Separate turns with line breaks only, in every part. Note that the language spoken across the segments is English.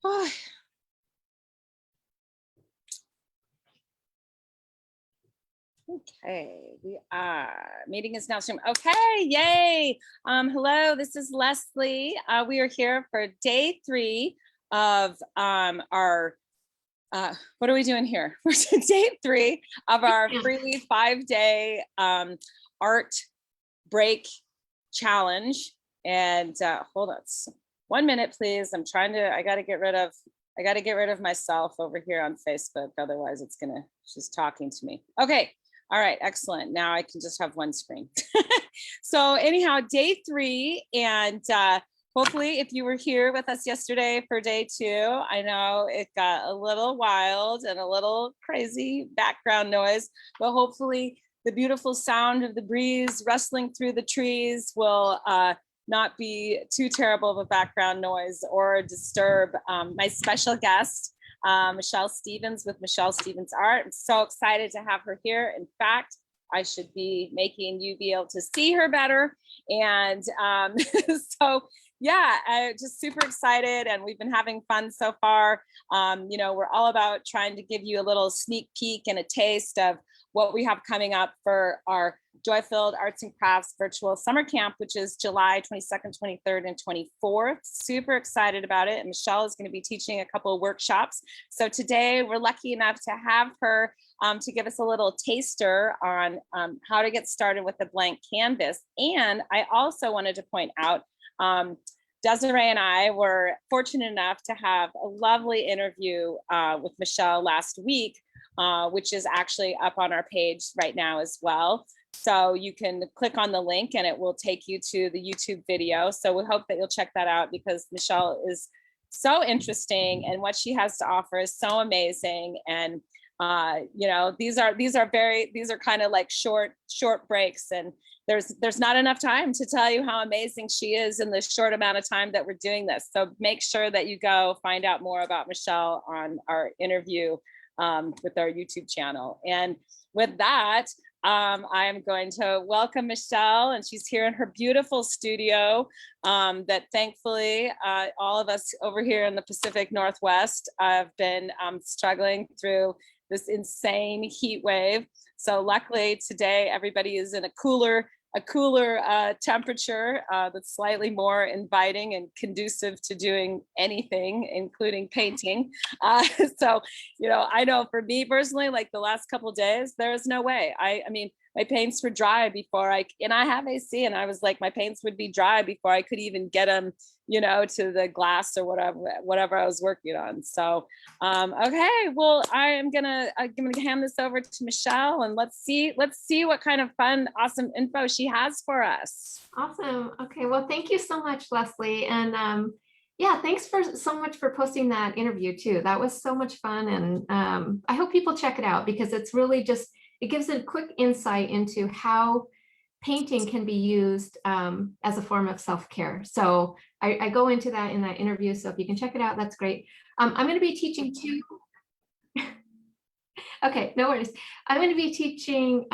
Oh, okay, we are. Meeting is now streamed. Okay, yay. Hello, this is Leslie. We are here for day 3 of our what are we doing here? For day 3 of our free 5-day art break challenge. And hold on 1 minute, please. I got to get rid of myself over here on Facebook. Otherwise she's talking to me. Okay. All right. Excellent. Now I can just have one screen. So anyhow, day 3. And hopefully if you were here with us yesterday for day 2, I know it got a little wild and a little crazy background noise, but hopefully the beautiful sound of the breeze rustling through the trees will not be too terrible of a background noise or disturb my special guest, Michelle Stevens with Michelle Stevens Art. I'm so excited to have her here. In fact, I should be making you be able to see her better. And so yeah, I'm just super excited, and we've been having fun so far. We're all about trying to give you a little sneak peek and a taste of what we have coming up for our Joy-Filled Arts and Crafts Virtual Summer Camp, which is July 22nd, 23rd, and 24th. Super excited about it. And Michelle is going to be teaching a couple of workshops. So today we're lucky enough to have her to give us a little taster on how to get started with a blank canvas. And I also wanted to point out, Desiree and I were fortunate enough to have a lovely interview with Michelle last week, which is actually up on our page right now as well. So you can click on the link and it will take you to the YouTube video. So we hope that you'll check that out, because Michelle is so interesting and what she has to offer is so amazing. And these are kind of like short breaks, and there's not enough time to tell you how amazing she is in the short amount of time that we're doing this. So make sure that you go find out more about Michelle on our interview with our YouTube channel. And with that, I am going to welcome Michelle, and she's here in her beautiful studio that thankfully all of us over here in the Pacific Northwest have been struggling through this insane heat wave. So luckily today everybody is in a cooler temperature that's slightly more inviting and conducive to doing anything, including painting. So, I know for me personally, like the last couple of days, there's no way. I mean, my paints were dry before and I have AC, and I was like, my paints would be dry before I could even get them, to the glass or whatever I was working on. So, okay, well, I'm gonna hand this over to Michelle, and let's see what kind of fun, awesome info she has for us.
Awesome. Okay, well, thank you so much, Leslie. And yeah, thanks so much for posting that interview too. That was so much fun. And I hope people check it out, because it's really it gives a quick insight into how painting can be used as a form of self-care. So I go into that in that interview. So if you can check it out, that's great. I'm going to be teaching 2. Okay, no worries. I'm going to be teaching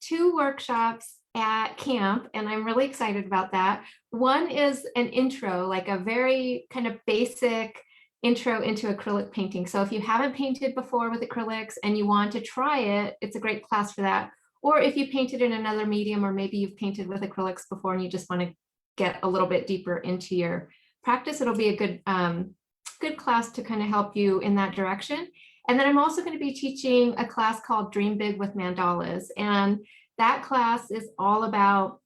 2 workshops at camp, and I'm really excited about that. One is an intro, like a very kind of basic intro into acrylic painting. So if you haven't painted before with acrylics and you want to try it, it's a great class for that. Or if you painted in another medium, or maybe you've painted with acrylics before and you just want to get a little bit deeper into your practice, it'll be a good class to kind of help you in that direction. And then I'm also going to be teaching a class called Dream Big with Mandalas. And that class is all about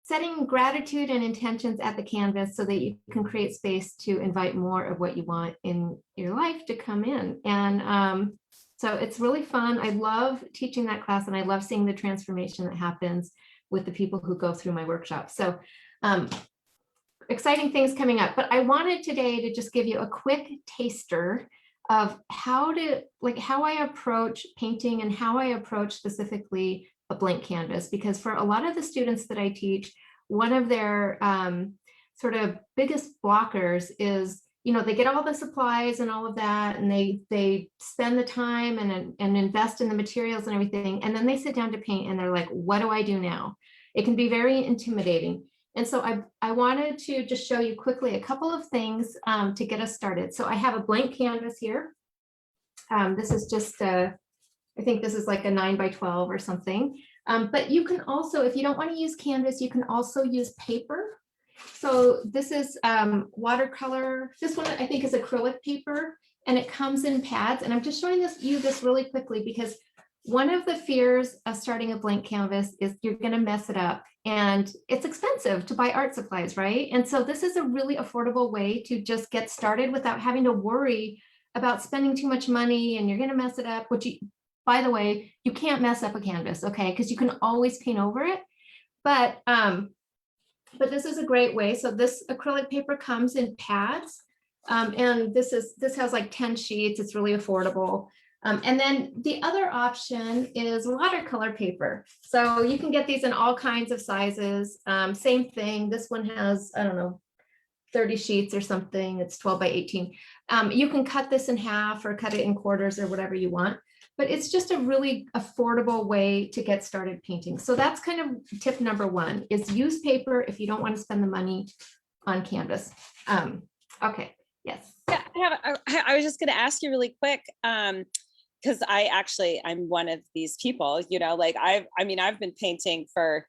setting gratitude and intentions at the canvas so that you can create space to invite more of what you want in your life to come in. And so it's really fun. I love teaching that class, and I love seeing the transformation that happens with the people who go through my workshop. So exciting things coming up. But I wanted today to just give you a quick taster of how I approach painting and how I approach specifically a blank canvas, because for a lot of the students that I teach, one of their sort of biggest blockers is, they get all the supplies and all of that, and they spend the time and invest in the materials and everything, and then they sit down to paint and they're like, what do I do now? It can be very intimidating. And so I wanted to just show you quickly a couple of things to get us started. So I have a blank canvas here. This is just I think this is like a 9 by 12 or something. But you can also, if you don't want to use canvas, you can also use paper. So this is watercolor. This one I think is acrylic paper, and it comes in pads. And I'm just showing you this really quickly because one of the fears of starting a blank canvas is you're going to mess it up, and it's expensive to buy art supplies, right? And so this is a really affordable way to just get started without having to worry about spending too much money and you're going to mess it up, which by the way, you can't mess up a canvas, okay? Because you can always paint over it. But this is a great way. So this acrylic paper comes in pads, and this has like 10 sheets. It's really affordable. And then the other option is watercolor paper. So you can get these in all kinds of sizes. Same thing. This one has, I don't know, 30 sheets or something. It's 12 by 18. You can cut this in half or cut it in quarters or whatever you want. But it's just a really affordable way to get started painting. So that's kind of tip number one, is use paper if you don't want to spend the money on canvas. Okay, yes.
Yeah, I was just going to ask you really quick, because I'm one of these people, like I've been painting for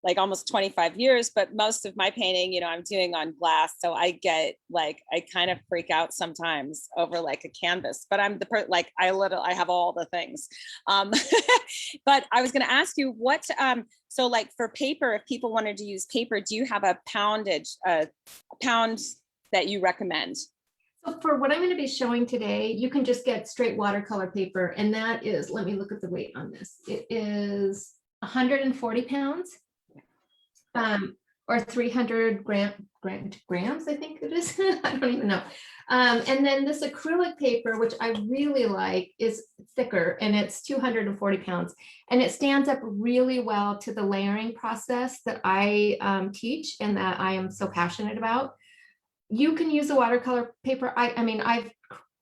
like almost 25 years, but most of my painting, I'm doing on glass. So I kind of freak out sometimes over like a canvas, but I'm I have all the things. But I was going to ask you so like for paper, if people wanted to use paper, do you have a pound that you recommend?
So for what I'm going to be showing today, you can just get straight watercolor paper. And that is, let me look at the weight on this. It is 140 pounds. Or 300 grams, I think it is. I don't even know. And then this acrylic paper, which I really like, is thicker, and it's 240 pounds. And it stands up really well to the layering process that I teach and that I am so passionate about. You can use a watercolor paper. I mean, I've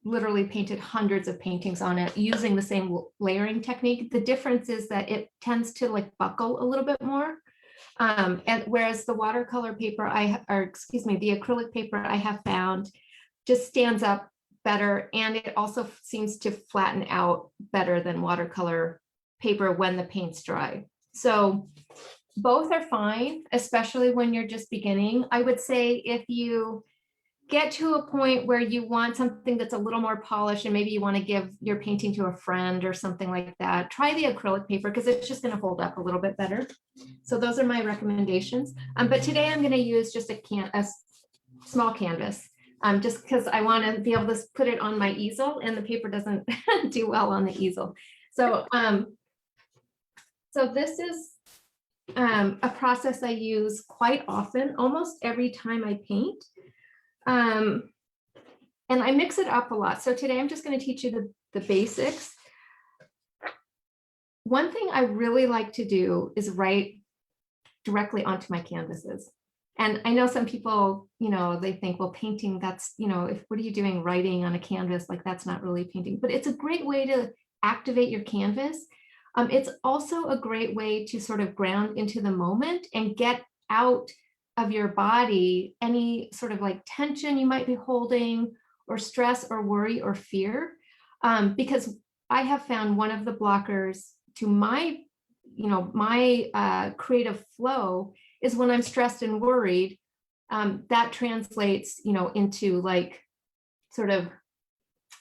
literally painted hundreds of paintings on it using the same layering technique. The difference is that it tends to like buckle a little bit more. And whereas the watercolor paper the acrylic paper I have found just stands up better, and it also seems to flatten out better than watercolor paper when the paint's dry. So both are fine, especially when you're just beginning. I would say if you get to a point where you want something that's a little more polished and maybe you want to give your painting to a friend or something like that, try the acrylic paper because it's just going to hold up a little bit better. So those are my recommendations. But today I'm going to use just a small canvas, just because I want to be able to put it on my easel, and the paper doesn't do well on the easel. So, so this is a process I use quite often, almost every time I paint. And I mix it up a lot. So today I'm just going to teach you the basics. One thing I really like to do is write directly onto my canvases. And I know some people, they think, well, painting, that's, what are you doing writing on a canvas? Like, that's not really painting, but it's a great way to activate your canvas. It's also a great way to sort of ground into the moment and get out of your body any sort of like tension you might be holding, or stress or worry or fear. Because I have found one of the blockers to my creative flow is when I'm stressed and worried. That translates, into like sort of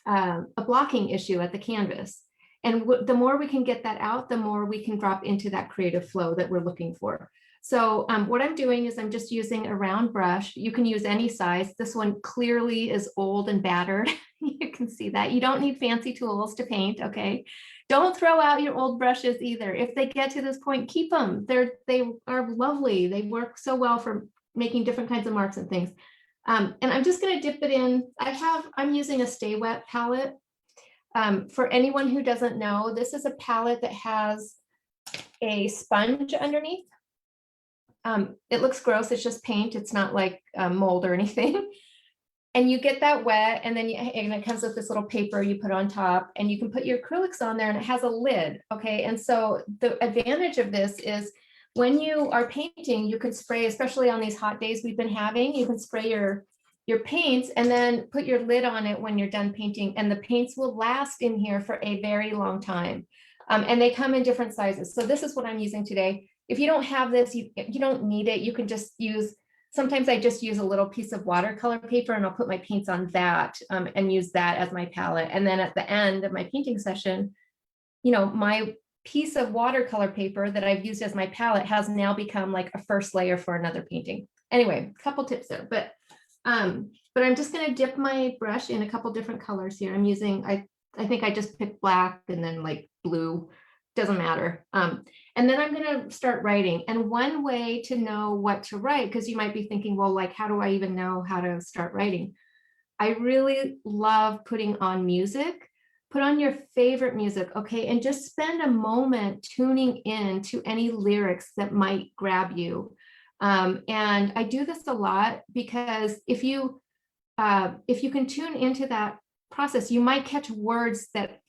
a blocking issue at the canvas. And the more we can get that out, the more we can drop into that creative flow that we're looking for. So what I'm doing is I'm just using a round brush. You can use any size. This one clearly is old and battered. You can see that. You don't need fancy tools to paint, okay? Don't throw out your old brushes either. If they get to this point, keep them. They are lovely. They work so well for making different kinds of marks and things. And I'm just going to dip it in. I'm using a Stay Wet palette. For anyone who doesn't know, this is a palette that has a sponge underneath. It looks gross. It's just paint. It's not like mold or anything. And you get that wet, and then and it comes with this little paper you put on top, and you can put your acrylics on there, and it has a lid. Okay. And so the advantage of this is when you are painting, you can spray, especially on these hot days we've been having, you can spray your paints and then put your lid on it when you're done painting, and the paints will last in here for a very long time. And they come in different sizes. So this is what I'm using today. If you don't have this, you don't need it. You can just use, sometimes I just use a little piece of watercolor paper and I'll put my paints on that and use that as my palette. And then at the end of my painting session, my piece of watercolor paper that I've used as my palette has now become like a first layer for another painting. Anyway, a couple tips there, but I'm just going to dip my brush in a couple different colors here. I'm using, I think I just picked black and then like blue, doesn't matter. And then I'm going to start writing. And one way to know what to write, because you might be thinking, well, like, how do I even know how to start writing? I really love putting on music. Put on your favorite music, okay? And just spend a moment tuning in to any lyrics that might grab you. And I do this a lot because if you can tune into that process, you might catch words that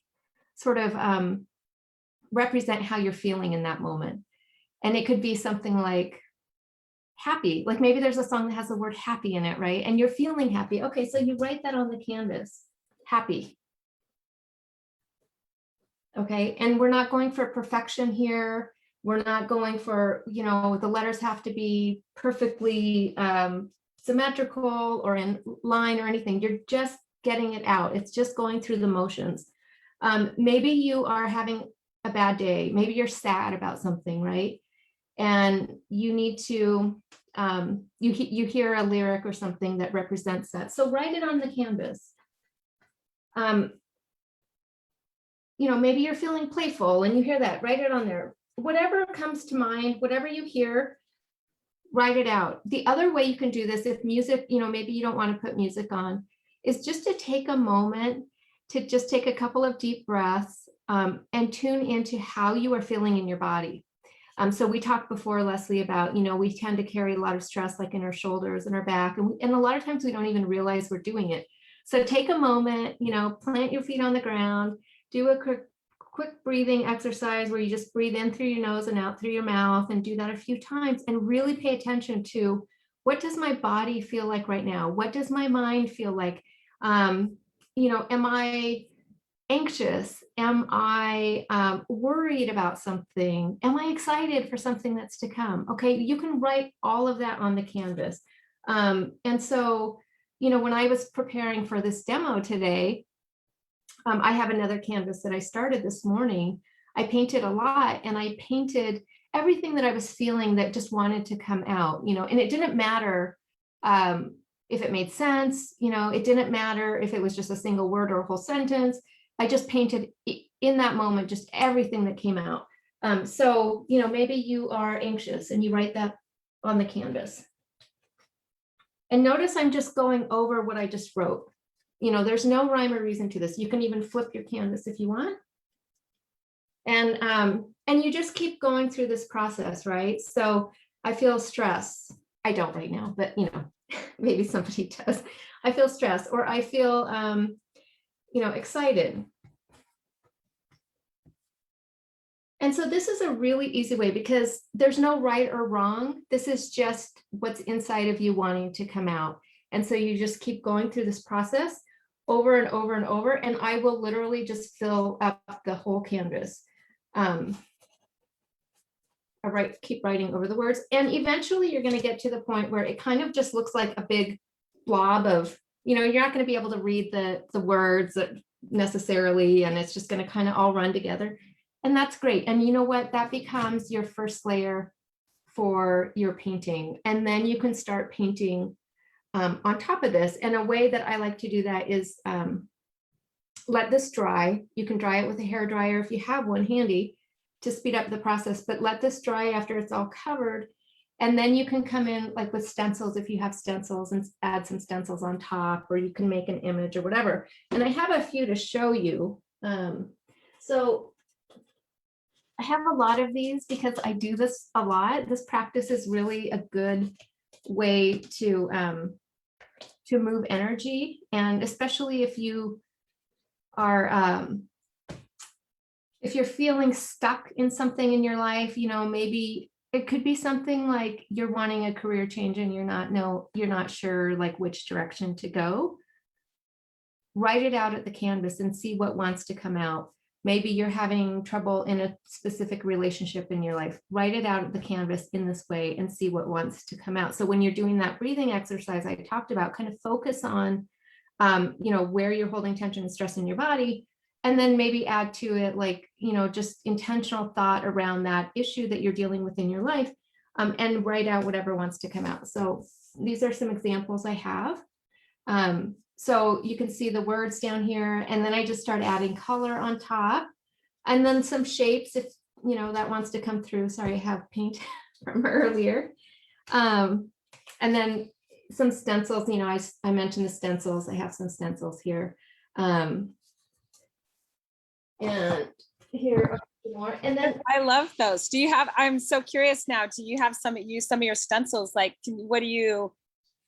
sort of represent how you're feeling in that moment. And it could be something like happy, like maybe there's a song that has the word happy in it, right? And you're feeling happy. Okay, so you write that on the canvas, happy. Okay, and we're not going for perfection here. We're not going for, the letters have to be perfectly symmetrical or in line or anything. You're just getting it out. It's just going through the motions. Maybe you are having a bad day. Maybe you're sad about something, right? And you need to, you hear a lyric or something that represents that. So write it on the canvas. Maybe you're feeling playful and you hear that, write it on there. Whatever comes to mind, whatever you hear, write it out. The other way you can do this, if music, maybe you don't want to put music on, is just to take a moment to just take a couple of deep breaths and tune into how you are feeling in your body. So we talked before, Leslie, about, we tend to carry a lot of stress like in our shoulders and our back, and a lot of times we don't even realize we're doing it. So take a moment, plant your feet on the ground, do a quick breathing exercise where you just breathe in through your nose and out through your mouth, and do that a few times and really pay attention to, what does my body feel like right now? What does my mind feel like? Am I anxious? Am I worried about something? Am I excited for something that's to come? Okay, you can write all of that on the canvas. And so, when I was preparing for this demo today, I have another canvas that I started this morning. I painted a lot, and I painted everything that I was feeling that just wanted to come out, and it didn't matter if it made sense, it didn't matter if it was just a single word or a whole sentence. I just painted in that moment, just everything that came out. So, maybe you are anxious and you write that on the canvas. And notice I'm just going over what I just wrote. There's no rhyme or reason to this. You can even flip your canvas if you want. And you just keep going through this process, right? So I feel stress. I don't right now, but maybe somebody does. I feel stressed, or I feel excited. And so this is a really easy way, because there's no right or wrong. This is just what's inside of you wanting to come out. And so you just keep going through this process over and over and over, and I will literally just fill up the whole canvas. Keep writing over the words, and eventually you're going to get to the point where it kind of just looks like a big blob of, you're not going to be able to read the words necessarily, and it's just going to kind of all run together. And that's great. And you know what? That becomes your first layer for your painting. And then you can start painting on top of this. And a way that I like to do that is let this dry. You can dry it with a hair dryer if you have one handy to speed up the process, but let this dry after it's all covered. And then you can come in like with stencils if you have stencils, and add some stencils on top, or you can make an image or whatever. And I have a few to show you. So I have a lot of these because I do this a lot. This practice is really a good way to move energy, and especially if you are if you're feeling stuck in something in your life, maybe it could be something like you're wanting a career change and you're not sure like which direction to go. Write it out at the canvas and see what wants to come out. Maybe you're having trouble in a specific relationship in your life. Write it out at the canvas in this way and see what wants to come out. So when you're doing that breathing exercise I talked about, kind of focus on, where you're holding tension and stress in your body, and then maybe add to it like, just intentional thought around that issue that you're dealing with in your life, and write out whatever wants to come out. So these are some examples I have. So you can see the words down here, and then I just start adding color on top, and then some shapes if that wants to come through. Sorry, I have paint from earlier. And then some stencils, I mentioned the stencils. I have some stencils here. And here more. And then
I love those. Do you have, I'm so curious now, do you have some of your stencils? Like, do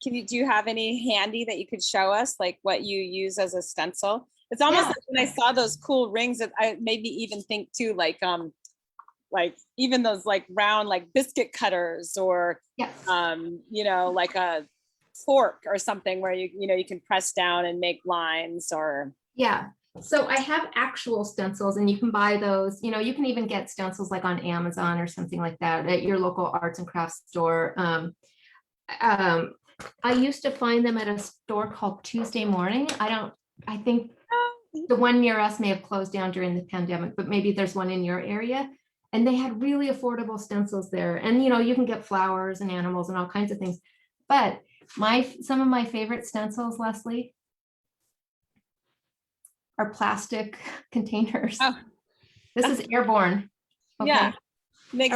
you have any handy that you could show us, like what you use as a stencil? It's almost like when I saw those cool rings that I made me even think too, like even those like round, like biscuit cutters or,
yes.
Like a fork or something where you can press down and make lines or.
Yeah. So I have actual stencils and you can buy those, you can even get stencils like on Amazon or something like that at your local arts and crafts store. I used to find them at a store called Tuesday Morning. I think the one near us may have closed down during the pandemic, but maybe there's one in your area. And they had really affordable stencils there. And, you can get flowers and animals and all kinds of things. But some of my favorite stencils, Leslie, are plastic containers.
Oh.
This is airborne. Okay.
Yeah, you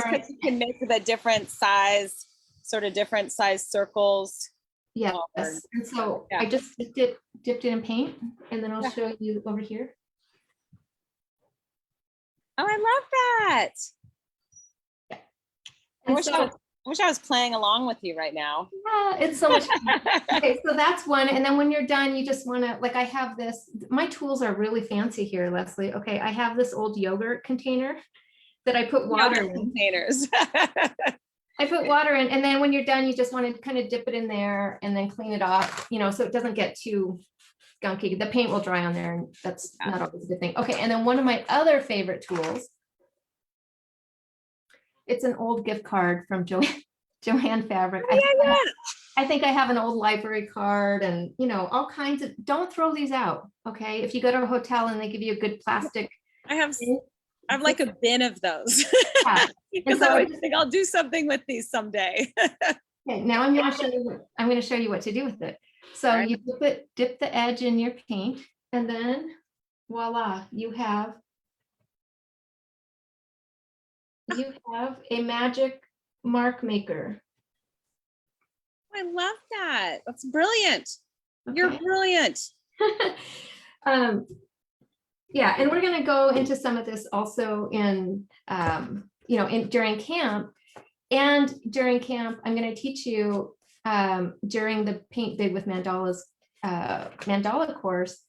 can make the different size circles.
Yes. And so I just dipped it in paint, and then I'll show you over here.
Oh, I love that. I wish I was playing along with you right now.
Yeah, it's so much fun. Okay, so that's one. And then when you're done, you just want to, like, I have this, my tools are really fancy here, Leslie. Okay, I have this old yogurt container that I put water in.
Containers.
I put water in, and then when you're done, you just want to kind of dip it in there and then clean it off, so it doesn't get too gunky. The paint will dry on there, and that's not always a good thing. Okay, and then one of my other favorite tools, it's an old gift card from Joanne Fabric. I think I have an old library card and, all kinds of, don't throw these out. Okay. If you go to a hotel and they give you a good plastic.
I have like a bin of those.
Yeah.
Because I think I'll do something with these someday.
Okay, now I'm going to show you what to do with it. So you dip the edge in your paint, and then voila, you have a magic mark maker.
I love that. That's brilliant. Okay. You're brilliant.
Yeah, and we're going to go into some of this also in, during camp. And during camp, I'm going to teach you during the Paint Big with Mandalas mandala course,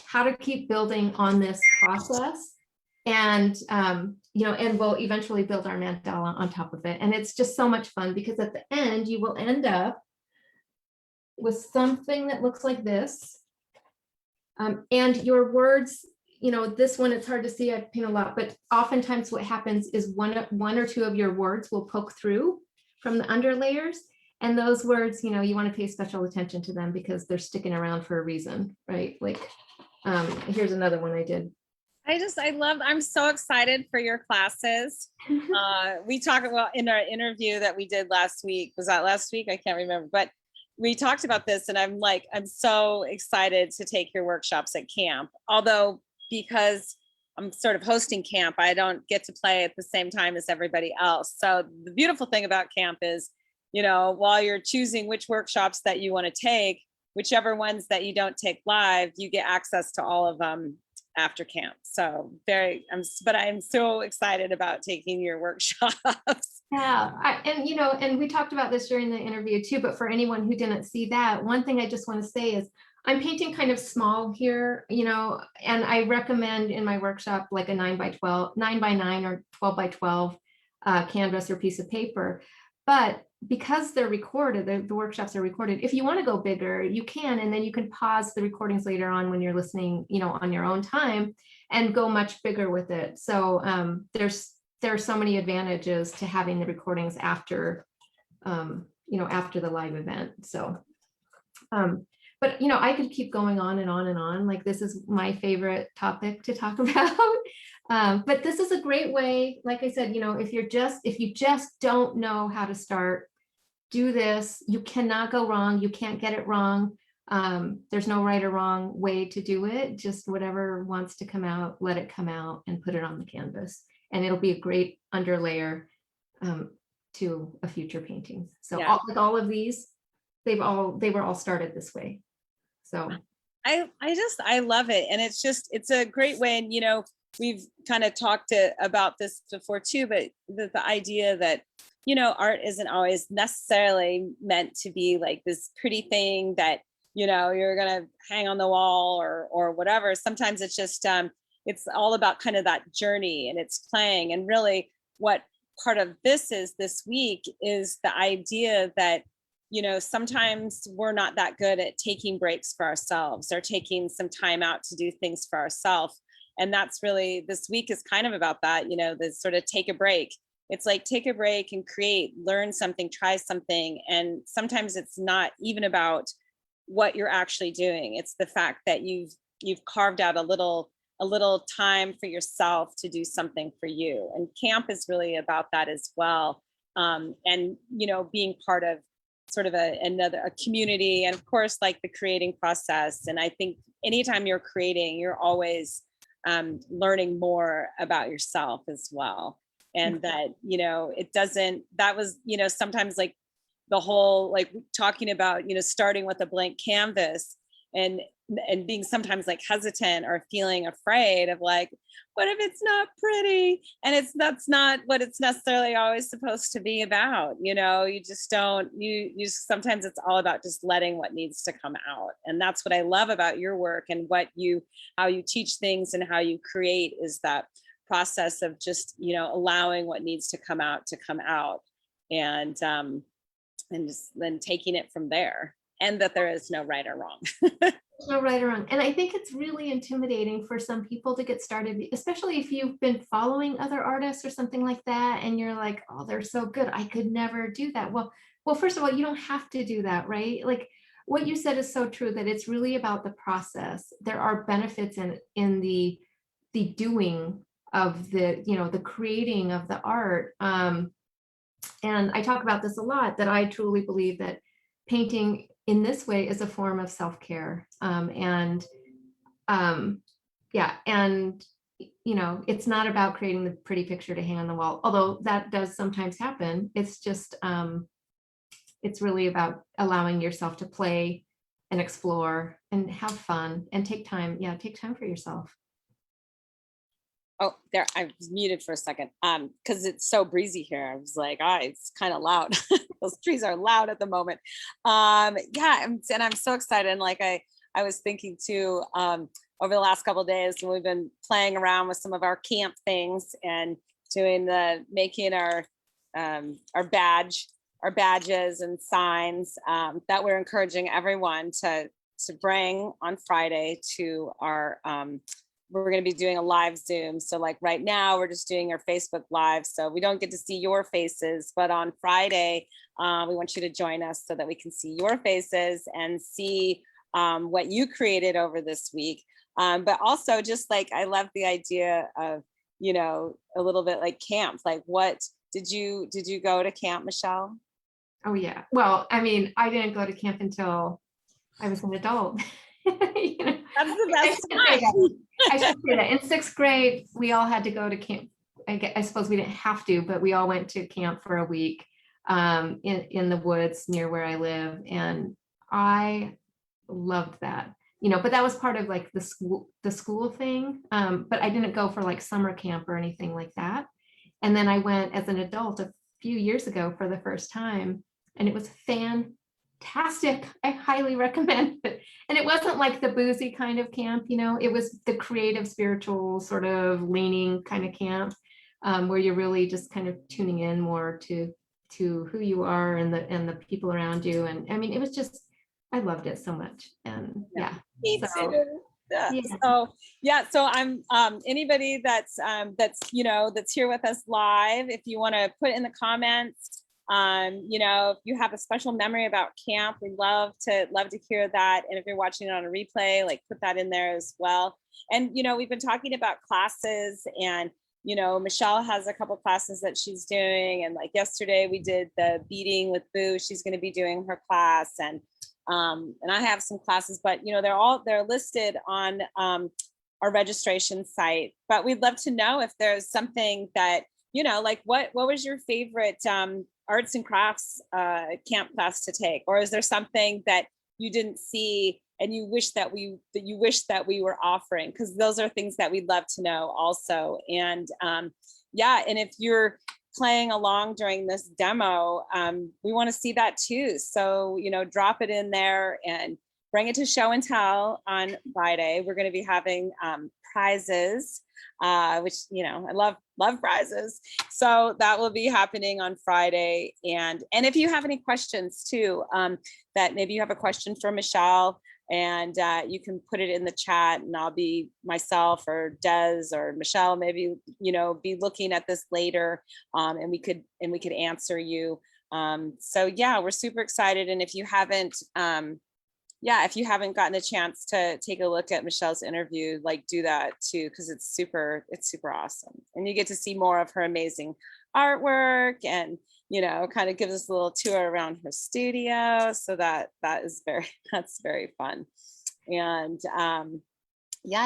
how to keep building on this process. And, and we'll eventually build our mandala on top of it. And it's just so much fun because at the end, you will end up with something that looks like this. And your words, this one, it's hard to see, I paint a lot, but oftentimes what happens is one or two of your words will poke through from the under layers. And those words, you want to pay special attention to them because they're sticking around for a reason, right? Like, here's another one I did.
I'm so excited for your classes. We talked about in our interview that we did last week. Was that last week? I can't remember, but we talked about this and I'm so excited to take your workshops at camp. Although, because I'm sort of hosting camp, I don't get to play at the same time as everybody else. So the beautiful thing about camp is, while you're choosing which workshops that you want to take, whichever ones that you don't take live, you get access to all of them after camp. So I'm so excited about taking your workshops.
Yeah, and we talked about this during the interview too, but for anyone who didn't see that, one thing I just want to say is I'm painting kind of small here, and I recommend in my workshop like a 9 by 9 or 12 by 12. canvas or piece of paper. But because they're recorded, the workshops are recorded, if you want to go bigger, you can, and then you can pause the recordings later on when you're listening, on your own time, and go much bigger with it. So there are so many advantages to having the recordings after, after the live event. So, but I could keep going on and on and on. Like, this is my favorite topic to talk about. But this is a great way, like I said, if you just don't know how to start, do this. You cannot go wrong. You can't get it wrong. There's no right or wrong way to do it. Just whatever wants to come out, let it come out and put it on the canvas. And it'll be a great underlayer to a future painting. So
Yeah.
all of these, they were all started this way. So
I love it. And it's a great way. And, we've kind of talked about this before too, but the idea that, art isn't always necessarily meant to be like this pretty thing that, you're going to hang on the wall or whatever. Sometimes it's just, it's all about kind of that journey, and it's playing. And really what part of this week is the idea that, sometimes we're not that good at taking breaks for ourselves or taking some time out to do things for ourselves. And that's really, this week is kind of about that, the sort of take a break. It's like, take a break and create, learn something, try something. And sometimes it's not even about what you're actually doing. It's the fact that you've carved out a little time for yourself to do something for you. And camp is really about that as well. And, being part of sort of a community, and of course, like the creating process. And I think anytime you're creating, you're always learning more about yourself as well. And that, that was, sometimes like the whole, like talking about, starting with a blank canvas and being sometimes like hesitant or feeling afraid of like, what if it's not pretty? And that's not what it's necessarily always supposed to be about. You just don't, sometimes it's all about just letting what needs to come out. And that's what I love about your work, and how you teach things and how you create, is that process of just, allowing what needs to come out, and just then taking it from there, and that there is no right or wrong.
No right or wrong. And I think it's really intimidating for some people to get started, especially if you've been following other artists or something like that, and you're like, oh, they're so good, I could never do that. Well, first of all, you don't have to do that, right? Like what you said is so true, that it's really about the process. There are benefits in the doing of the creating of the art. And I talk about this a lot, that I truly believe that painting in this way is a form of self-care. And it's not about creating the pretty picture to hang on the wall, although that does sometimes happen. It's just, it's really about allowing yourself to play and explore and have fun and take time. Yeah, take time for yourself.
Oh, there, I was muted for a second because it's so breezy here. I was like, it's kind of loud. Those trees are loud at the moment. Yeah, and I'm so excited. And like I was thinking too, over the last couple of days, when we've been playing around with some of our camp things and making our badges and signs, that we're encouraging everyone to bring on Friday to our we're going to be doing a live Zoom. So like right now we're just doing our Facebook Live. So we don't get to see your faces, but on Friday, we want you to join us so that we can see your faces and see what you created over this week. But also just like, I love the idea of, a little bit like camp. Like what, did you go to camp, Michelle?
Oh yeah. Well, I mean, I didn't go to camp until I was an adult.
That's the best time.
I should say that in 6th grade, we all had to go to camp. I suppose we didn't have to, but we all went to camp for a week in the woods near where I live. And I loved that, but that was part of like the school thing. But I didn't go for like summer camp or anything like that. And then I went as an adult a few years ago for the first time, and it was fantastic. I highly recommend it. And it wasn't like the boozy kind of camp, it was the creative, spiritual sort of leaning kind of camp. where you're really just kind of tuning in more to who you are and the people around you. And I mean, it was just, I loved it so much. And yeah,
Me
so
too. Yeah.
yeah.
So I'm anybody that's that's here with us live, if you want to put in the comments, if you have a special memory about camp, we'd love to hear that. And if you're watching it on a replay, like put that in there as well. And we've been talking about classes, and Michelle has a couple classes that she's doing, and like yesterday we did the beading with Boo. She's going to be doing her class, and I have some classes, but they're listed on our registration site. But we'd love to know if there's something that like what was your favorite arts and crafts camp class to take, or is there something that you didn't see and you wish that we were offering? Because those are things that we'd love to know also. And and if you're playing along during this demo, we want to see that too. So drop it in there and bring it to show and tell on Friday. We're going to be having prizes, which I love prizes. So that will be happening on Friday. And if you have any questions too, that maybe you have a question for Michelle, and you can put it in the chat, and I'll be myself or Des or Michelle maybe be looking at this later, and we could answer you. So yeah, we're super excited. And if you haven't gotten a chance to take a look at Michelle's interview, like do that too, because it's super awesome. And you get to see more of her amazing artwork, and kind of gives us a little tour around her studio. So that's very fun. And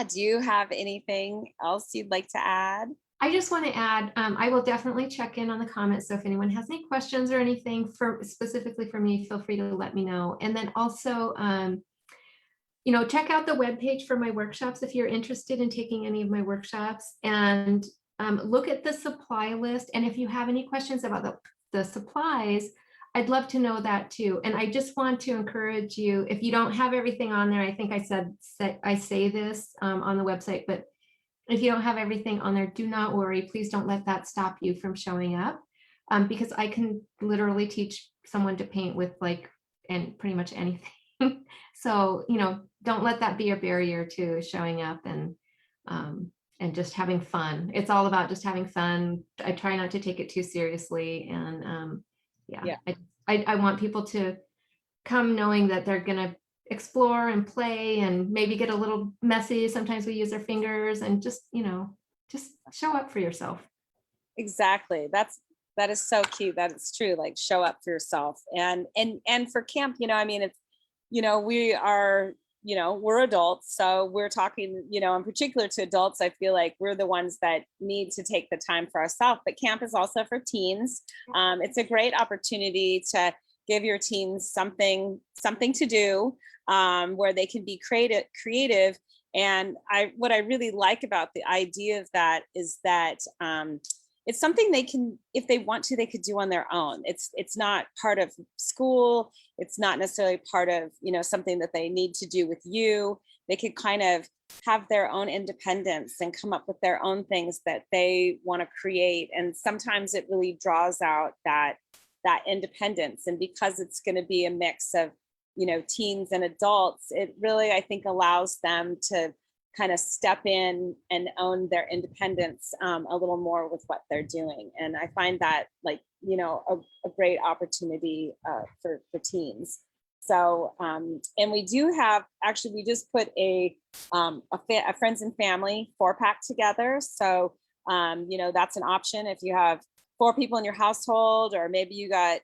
do you have anything else you'd like to add?
I just want to add, I will definitely check in on the comments. So if anyone has any questions or anything specifically for me, feel free to let me know. And then also, check out the webpage for my workshops if you're interested in taking any of my workshops, and look at the supply list. And if you have any questions about the supplies, I'd love to know that too. And I just want to encourage you, if you don't have everything on there, I think I say this on the website, but if you don't have everything on there, do not worry. Please don't let that stop you from showing up, because I can literally teach someone to paint with and pretty much anything. So, don't let that be a barrier to showing up and just having fun. It's all about just having fun. I try not to take it too seriously. And I want people to come knowing that they're going to explore and play and maybe get a little messy. Sometimes we use our fingers, and just show up for yourself.
Exactly. That is so cute. That it's true. Like show up for yourself. And for camp, it's, we are, we're adults. So we're talking, in particular to adults. I feel like we're the ones that need to take the time for ourselves, but camp is also for teens. It's a great opportunity to give your teens something to do, where they can be creative. And what I really like about the idea of that is that it's something they can, if they want to, they could do on their own. It's not part of school. It's not necessarily part of, something that they need to do with you. They could kind of have their own independence and come up with their own things that they want to create. And sometimes it really draws out that independence. And because it's going to be a mix of, teens and adults, it really, I think, allows them to kind of step in and own their independence a little more with what they're doing. And I find that a great opportunity for teens. So, and we do have, actually, we just put a friends and family 4-pack together. So, that's an option if you have 4 people in your household, or maybe you got,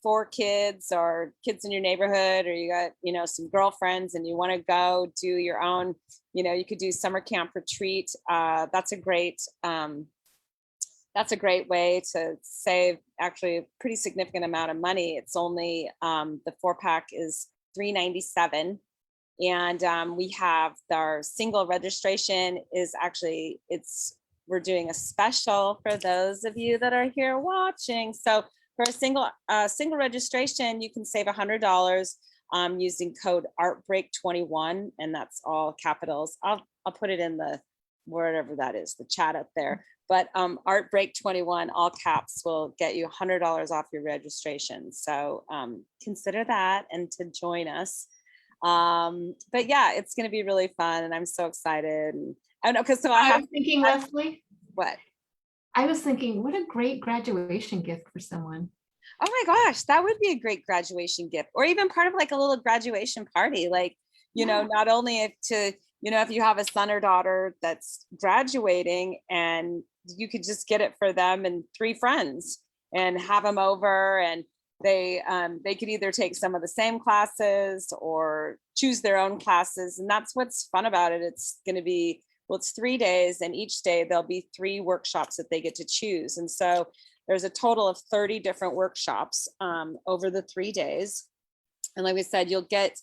4 kids or kids in your neighborhood, or you got, some girlfriends and you want to go do your own, you could do summer camp retreat. That's a great way to save actually a pretty significant amount of money. It's only, the 4-pack is $397. And we have our single registration is actually, we're doing a special for those of you that are here watching. So for a single registration, you can save $100 using code ARTBreak21, and that's all capitals. I'll put it in the wherever that is, the chat up there. but Art Break 21, all caps, will get you $100 off your registration. So consider that and to join us. But yeah, it's going to be really fun, and I'm so excited. And I don't know, because so I
I
have
was thinking, Leslie,
what?
I was thinking, what a great graduation gift for someone.
Oh my gosh, that would be a great graduation gift, or even part of like a little graduation party. Like,
Yeah.
not only if to, if you have a son or daughter that's graduating, and you could just get it for them and three friends and have them over, and they could either take some of the same classes or choose their own classes. And that's what's fun about it. It's going to be, well, it's 3 days, and each day there'll be 3 workshops that they get to choose. And so there's a total of 30 different workshops over the 3 days. And like we said, you'll get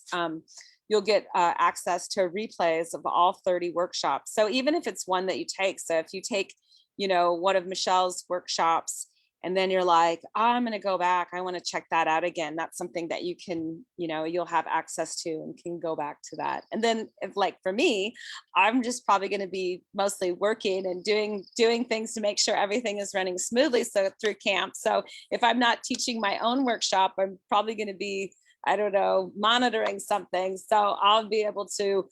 access to replays of all 30 workshops. So even if it's one that you take, so if you take, one of Michelle's workshops, and then you're like, oh, I'm going to go back, I want to check that out again, that's something that you can, you'll have access to and can go back to that. And then if, like for me, I'm just probably going to be mostly working and doing things to make sure everything is running smoothly, so through camp. So if I'm not teaching my own workshop, I'm probably going to be, I don't know, monitoring something. So I'll be able to,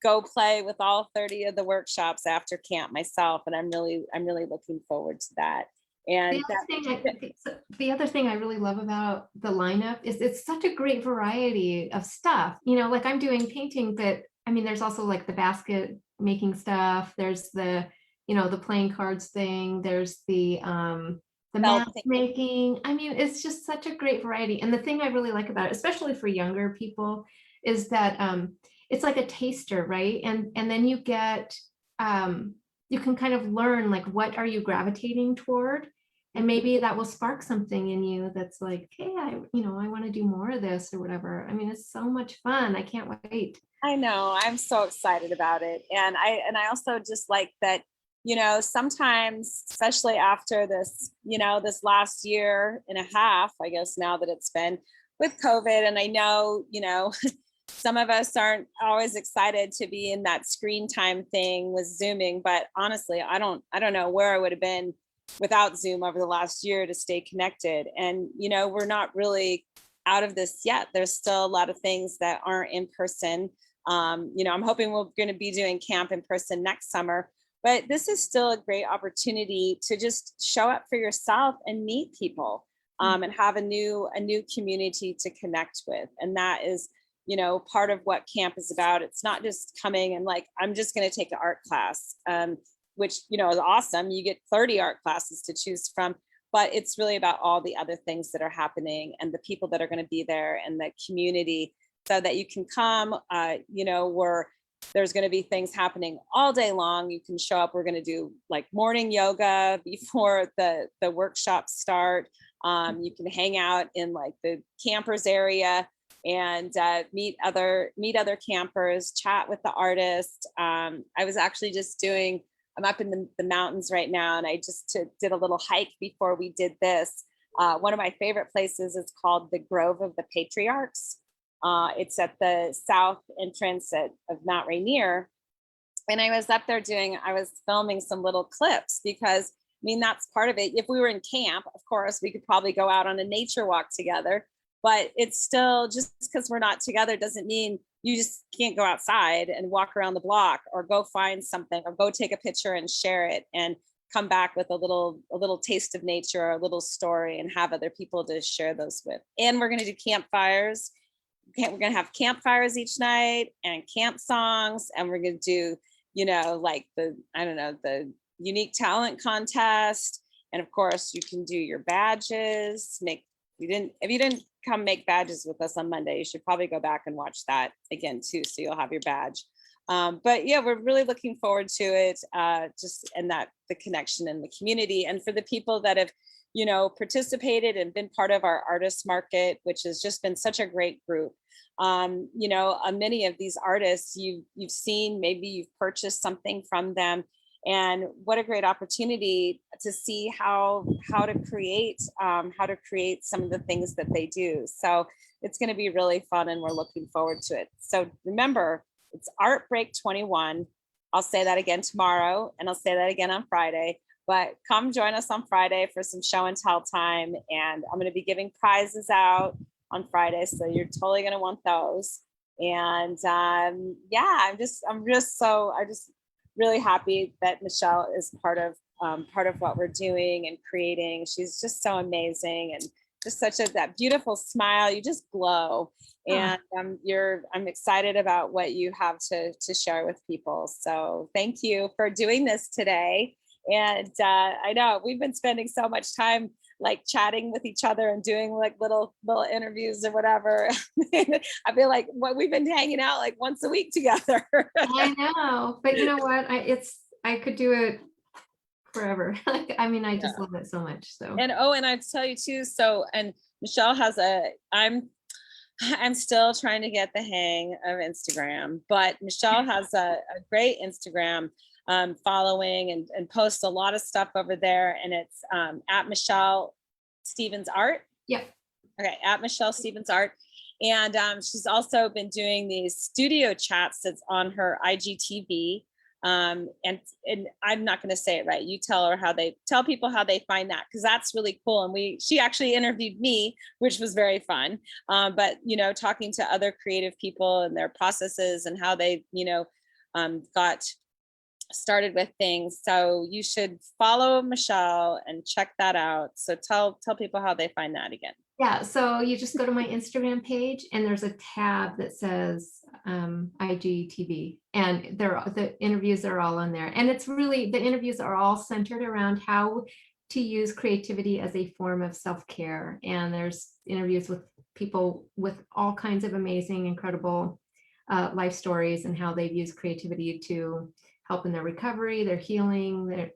go play with all 30 of the workshops after camp myself. And I'm really looking forward to that. And
the other thing I really love about the lineup is it's such a great variety of stuff. Like I'm doing painting, but I mean, there's also like the basket making stuff. There's the playing cards thing. There's the mask making. I mean, it's just such a great variety. And the thing I really like about it, especially for younger people, is that it's like a taster, right? And then you get you can kind of learn like what are you gravitating toward, and maybe that will spark something in you that's like, hey, I want to do more of this or whatever. I mean, it's so much fun. I can't wait.
I know, I'm so excited about it. And I also just like that, sometimes, especially after this, this last year and a half, I guess now that it's been with COVID, and I know, some of us aren't always excited to be in that screen time thing with Zooming, but honestly, I don't know where I would have been without Zoom over the last year to stay connected. And, we're not really out of this yet. There's still a lot of things that aren't in person. I'm hoping we're going to be doing camp in person next summer, but this is still a great opportunity to just show up for yourself and meet people, and have a new community to connect with. And that is, part of what camp is about. It's not just coming and like, I'm just going to take an art class, which, is awesome. You get 30 art classes to choose from, but it's really about all the other things that are happening and the people that are going to be there and the community, so that you can come, where there's going to be things happening all day long. You can show up. We're going to do like morning yoga before the workshops start. You can hang out in like the campers area and meet other campers, chat with the artist. I was actually just I'm up in the mountains right now, and I just did a little hike before we did this. One of my favorite places is called the Grove of the Patriarchs. It's at the south entrance of Mount Rainier. And I was up there I was filming some little clips, because I mean, that's part of it. If we were in camp, of course, we could probably go out on a nature walk together. But it's still, just because we're not together doesn't mean you just can't go outside and walk around the block, or go find something, or go take a picture and share it, and come back with a little taste of nature, or a little story, and have other people to share those with. And we're going to do campfires. We're going to have campfires each night and camp songs. And we're going to do, like the unique talent contest. And of course you can do your badges. If you didn't come make badges with us on Monday, you should probably go back and watch that again too, so you'll have your badge. But yeah, we're really looking forward to it, just in that the connection in the community. And for the people that have, participated and been part of our artist market, which has just been such a great group. Many of these artists you've seen, maybe you've purchased something from them. And what a great opportunity to see how to create some of the things that they do. So it's going to be really fun, and we're looking forward to it. So remember, it's Art Break 21, I'll say that again tomorrow, and I'll say that again on Friday. But come join us on Friday for some show and tell time. And I'm going to be giving prizes out on Friday. So you're totally going to want those. And yeah, I'm just really happy that Michelle is part of what we're doing and creating. She's just so amazing, and just such that beautiful smile. You just glow. And I'm excited about what you have to share with people. So thank you for doing this today. And I know we've been spending so much time like chatting with each other and doing like little interviews or whatever. I feel like we've been hanging out like once a week together.
I know, but you know what? I could do it forever. Like, I mean, I just love it so much. So
and I'd tell you too. So, and Michelle has I'm still trying to get the hang of Instagram, but Michelle has a great Instagram following and posts a lot of stuff over there. And it's at Michelle Stevens Art.
Yeah.
Okay, at Michelle Stevens Art. And she's also been doing these studio chats that's on her IGTV. And I'm not going to say it right. You tell people how they find that, because that's really cool. And she actually interviewed me, which was very fun. But talking to other creative people and their processes and how they got started with things. So you should follow Michelle and check that out. So tell people how they find that again.
Yeah, so you just go to my Instagram page and there's a tab that says IGTV, and the interviews are all on there. And it's really, the interviews are all centered around how to use creativity as a form of self-care. And there's interviews with people with all kinds of amazing, incredible life stories and how they've used creativity to help in their recovery, their healing, their,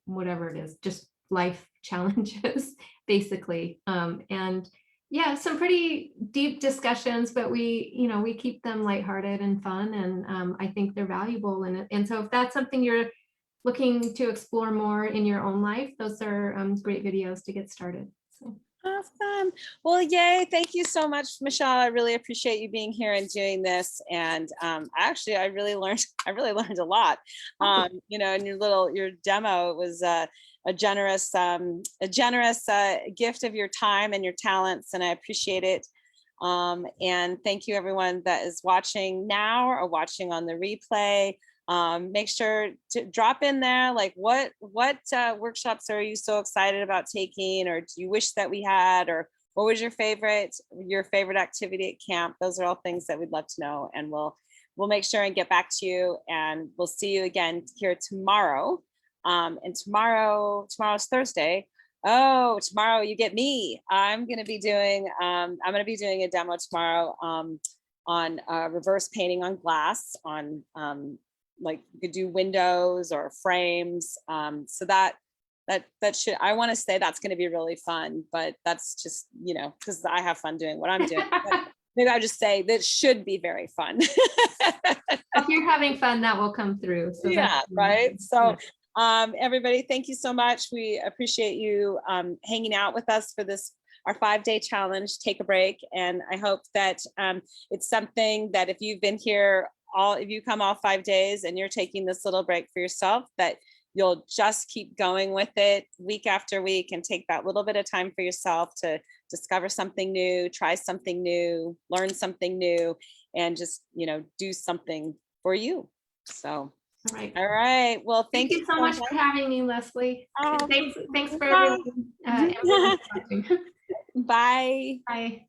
whatever it is, just life challenges, basically. And yeah, some pretty deep discussions, but we keep them lighthearted and fun. And I think they're valuable in it. And so if that's something you're looking to explore more in your own life, those are great videos to get started. So.
Awesome. Well, yay. Thank you so much, Michelle. I really appreciate you being here and doing this. And actually, I really learned a lot. In your demo, it was a generous gift of your time and your talents, and I appreciate it. And thank you everyone that is watching now or watching on the replay. Make sure to drop in there, like what workshops are you so excited about taking, or do you wish that we had, or what was your favorite activity at camp? Those are all things that we'd love to know, and we'll make sure and get back to you, and we'll see you again here tomorrow. And tomorrow's Thursday. Oh, tomorrow you get me. I'm going to be doing a demo tomorrow on reverse painting on glass, on like you could do windows or frames. So that should, I want to say that's going to be really fun, but that's just, because I have fun doing what I'm doing. Maybe I'll just say that should be very fun.
If you're having fun, that will come through. So
yeah, right. So everybody, thank you so much. We appreciate you hanging out with us for this, our 5-day challenge, Take a Break. And I hope that it's something that if you've been here, if you come all 5 days and you're taking this little break for yourself, that you'll just keep going with it week after week and take that little bit of time for yourself to discover something new, try something new, learn something new, and just, do something for you. So, all right. Well,
thank you so much for having me, Leslie. Thanks for everyone.
Bye.
Bye.